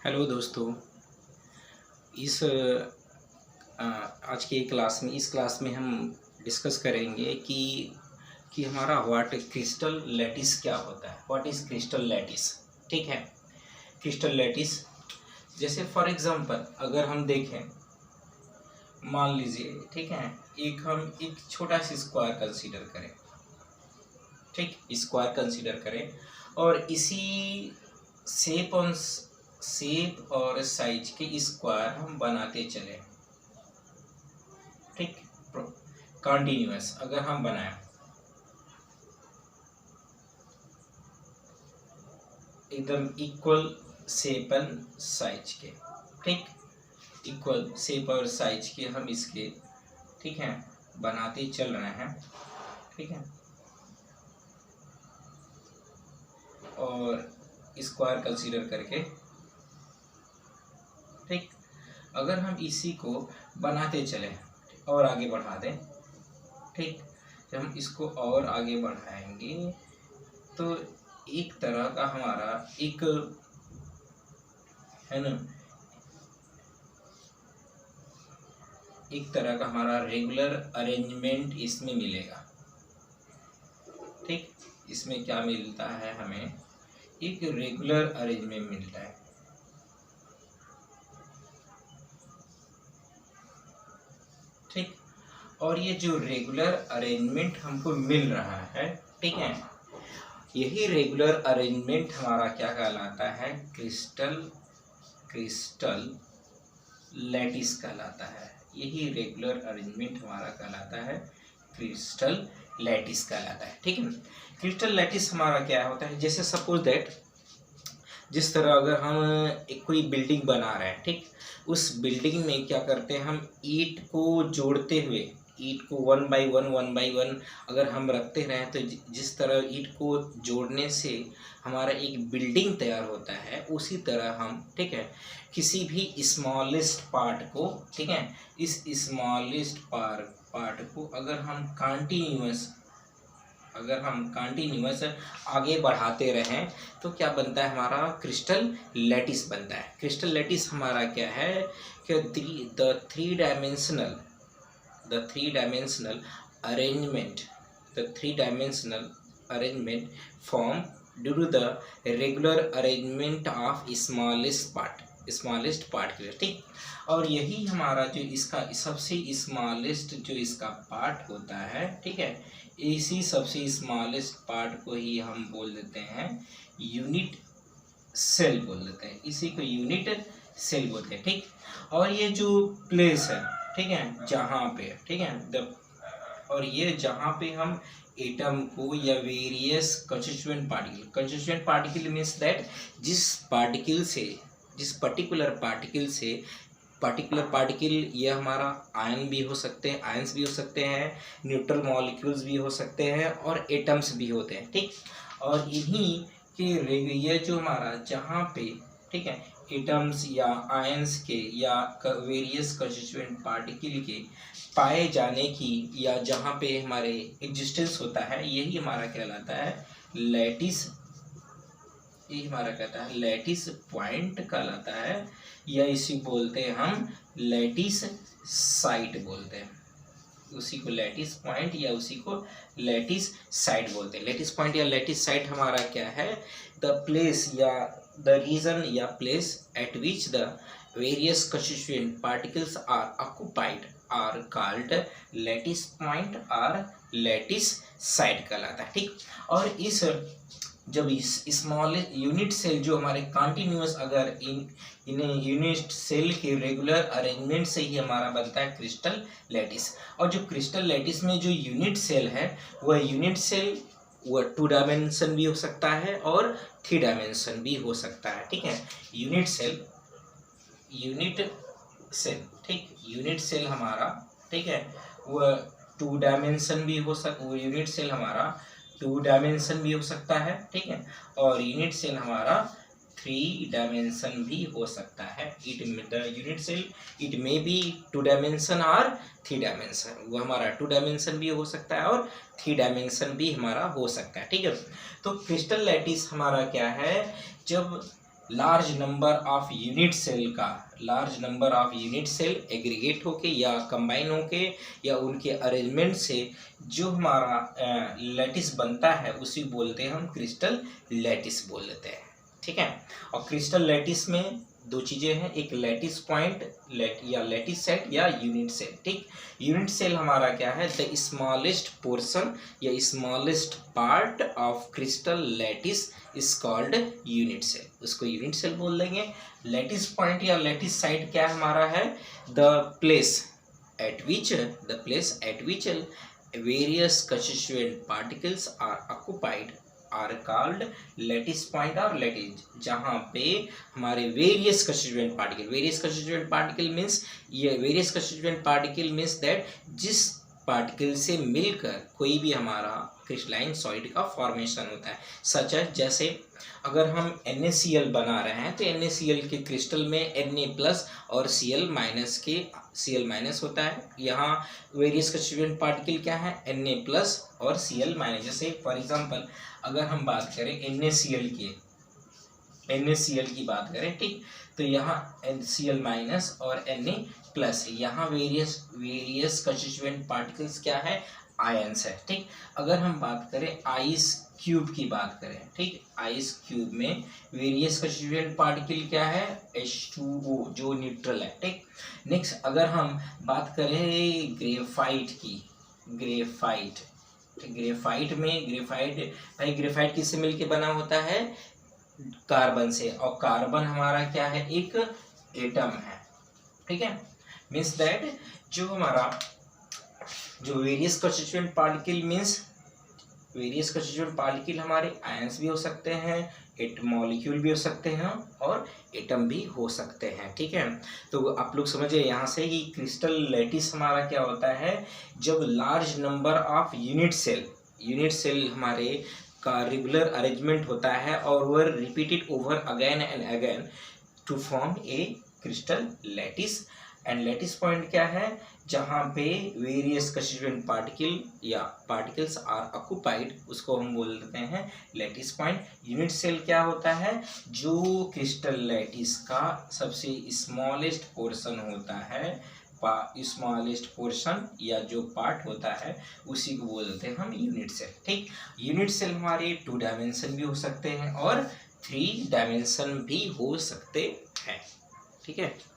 Hello दोस्तों। इस आज के इस क्लास में हम डिस्कस करेंगे कि हमारा व्हाट क्रिस्टल लैटिस क्या होता है। What is crystal lattice. ठीक है, क्रिस्टल लैटिस जैसे फॉर एग्जांपल अगर हम देखें, मान लीजिए, ठीक है, हम एक छोटा सा स्क्वायर कंसीडर करें। ठीक, स्क्वायर कंसीडर करें और इसी शेप और साइज के स्क्वायर हम बनाते चले। ठीक, कंटिन्यूअस अगर हम बनाएं एकदम इक्वल शेप एंड साइज के, ठीक, इक्वल शेप और साइज के हम इसके, ठीक है, बनाते चल रहे हैं। ठीक है, और स्क्वायर कंसीडर करके, ठीक, अगर हम इसी को बनाते चले और आगे बढ़ा दें, ठीक, जब हम इसको और आगे बढ़ाएंगे तो एक तरह का हमारा एक है ना, एक तरह का हमारा रेगुलर अरेंजमेंट इसमें मिलेगा। ठीक, इसमें क्या मिलता है, हमें एक रेगुलर अरेंजमेंट मिलता है। ठीक, और ये जो रेगुलर अरेंजमेंट हमको मिल रहा है, ठीक है, यही रेगुलर अरेंजमेंट हमारा क्या कहलाता है, क्रिस्टल लैटिस कहलाता है। यही रेगुलर अरेंजमेंट हमारा कहलाता है, क्रिस्टल लैटिस कहलाता है। ठीक है, क्रिस्टल लैटिस हमारा क्या होता है, जैसे सपोज दैट जिस तरह अगर हम एक कोई बिल्डिंग बना रहे हैं, ठीक, उस बिल्डिंग में क्या करते हैं, हम ईंट को जोड़ते हुए, ईंट को वन बाय वन अगर हम रखते रहें तो जिस तरह ईंट को जोड़ने से हमारा एक बिल्डिंग तैयार होता है, उसी तरह हम, ठीक है, किसी भी स्मॉलेस्ट पार्ट को, ठीक है, इस स्मॉलेस्ट पार्ट को अगर हम कंटिन्यूअस आगे बढ़ाते रहें तो क्या बनता है, हमारा क्रिस्टल लैटिस बनता है। क्रिस्टल लैटिस हमारा क्या है कि the three dimensional arrangement form due to the regular arrangement of smallest part के लिए। ठीक, और यही हमारा जो इसका सबसे स्मॉलेस्ट जो इसका पार्ट होता है, ठीक है, इसी सबसे स्मॉलेस्ट पार्ट को ही हम बोल देते हैं यूनिट सेल बोल देते हैं, इसी को यूनिट सेल बोलते हैं। ठीक, और ये जो प्लेस है, ठीक है, जहाँ पे, ठीक है, और ये जहाँ पे हम एटम को या various constituent particle means that जिस पर्टिकुलर पार्टिकल ये हमारा आयन भी हो सकते हैं, आयंस भी हो सकते हैं, न्यूट्रल मॉलिक्यूल्स भी हो सकते हैं और एटम्स भी होते हैं। ठीक, और इन्हीं के ये जो हमारा जहाँ पे, ठीक है, एटम्स या आयंस के या वेरियस कंस्टिट्यूएंट पार्टिकल के पाए जाने की या जहाँ पे हमारे एग्जिस्टेंस होता है, यही हमारा कहलाता है लैटिस। ये हमारा कहता है लैटिस पॉइंट कहलाता है, या इसी बोलते हैं हम लैटिस साइट बोलते हैं, उसी को लैटिस पॉइंट या उसी को लैटिस साइट बोलते हैं। लैटिस पॉइंट या लैटिस साइट हमारा क्या है, द प्लेस या द रीजन या place at which the various constituent particles are occupied are called lattice point और लैटिस साइट कहलाता है। ठीक, और इस जब इस स्मॉल यूनिट सेल जो हमारे कंटिन्यूअस अगर इन्हें यूनिट सेल के रेगुलर अरेंजमेंट से ही हमारा बनता है क्रिस्टल लैटिस। और जो क्रिस्टल लैटिस में जो यूनिट सेल है वह 2 डायमेंशन भी हो सकता है और 3 डायमेंशन भी हो सकता है। ठीक है, यूनिट सेल, ठीक, यूनिट सेल हमारा, ठीक है, वह 2 डायमेंशन भी हो सकता, वो यूनिट सेल हमारा 2 डायमेंशन भी हो सकता है। ठीक है, और यूनिट सेल हमारा 3 डायमेंशन भी हो सकता है। Unit cell it may be 2 dimension और 3 डायमेंशन, वो हमारा 2 डायमेंशन भी हो सकता है और 3 डायमेंशन भी हमारा हो सकता है। ठीक है, तो क्रिस्टल लैटिस हमारा क्या है, जब large number of unit cell का, large number of unit cell aggregate होके या कंबाइन होके या उनके अरेंजमेंट से जो हमारा लैटिस बनता है उसी बोलते हैं हम क्रिस्टल लैटिस बोल देते हैं। ठीक है। और क्रिस्टल लैटिस में दो चीज़ें हैं, एक लैटिस पॉइंट या लैटिस सेट या यूनिट सेल। ठीक, यूनिट सेल हमारा क्या है, द स्मॉलेस्ट पोर्शन या smallest part of crystal lattice is called unit cell, उसको यूनिट सेल बोल देंगे। लैटिस पॉइंट या लैटिस साइट क्या हमारा है, the place at which various constituent particles are occupied are called lattice point और lattice, जहाँ पे हमारे various constituent particle means that जिस पार्टिकल से मिलकर कोई भी हमारा क्रिस्टलाइन सॉलिड का फॉर्मेशन होता है। सच है, जैसे अगर हम NaCl बना रहे हैं तो NaCl के क्रिस्टल में Na+ और Cl- होता है। यहाँ वेरियस कंस्टिट्यूएंट पार्टिकल क्या है, Na+ और Cl-। जैसे फॉर एग्जांपल अगर हम बात करें NaCl की बात करें, ठीक, तो यहाँ Cl- और Na+, यहाँ वेरियस कंस्टिट्यूएंट पार्टिकल्स क्या है, आयंस है। ठीक, अगर हम बात करें आइस क्यूब की बात करें, ठीक, आइस क्यूब में वेरियस कंस्टिट्यूएंट पार्टिकल क्या है, H2O जो न्यूट्रल है। ठीक, नेक्स्ट अगर हम बात करें ग्रेफाइट की, ग्रेफाइट किससे मिलके बना होता है, कार्बन से, और कार्बन हमारा क्या है, एक एटम है। ठीक है, मीन्स दैट जो हमारा जो वेरियस कंस्टिट्यूएंट पार्टिकल हमारे आयंस भी हो सकते हैं, मॉलिक्यूल भी हो सकते हैं और एटम भी हो सकते हैं। ठीक है, तो आप लोग समझिए यहाँ से कि क्रिस्टल लैटिस हमारा क्या होता है, जब large number of unit cell हमारे का रेगुलर अरेंजमेंट होता है और वह repeated over again and again to form a crystal lattice. And lattice point क्या है, जहाँ पे वेरियस कंस्टिट्यूएंट पार्टिकल या पार्टिकल्स आर ऑक्युपाइड, उसको हम बोल देते हैं लैटिस पॉइंट। यूनिट सेल क्या होता है, जो क्रिस्टल लैटिस का सबसे स्मॉलेस्ट पोर्शन होता है, स्मॉलेस्ट पोर्शन या जो पार्ट होता है उसी को बोल देते हैं हम यूनिट सेल। ठीक, यूनिट सेल हमारे 2 डायमेंशन भी हो सकते हैं और 3 डायमेंशन भी हो सकते हैं। ठीक है।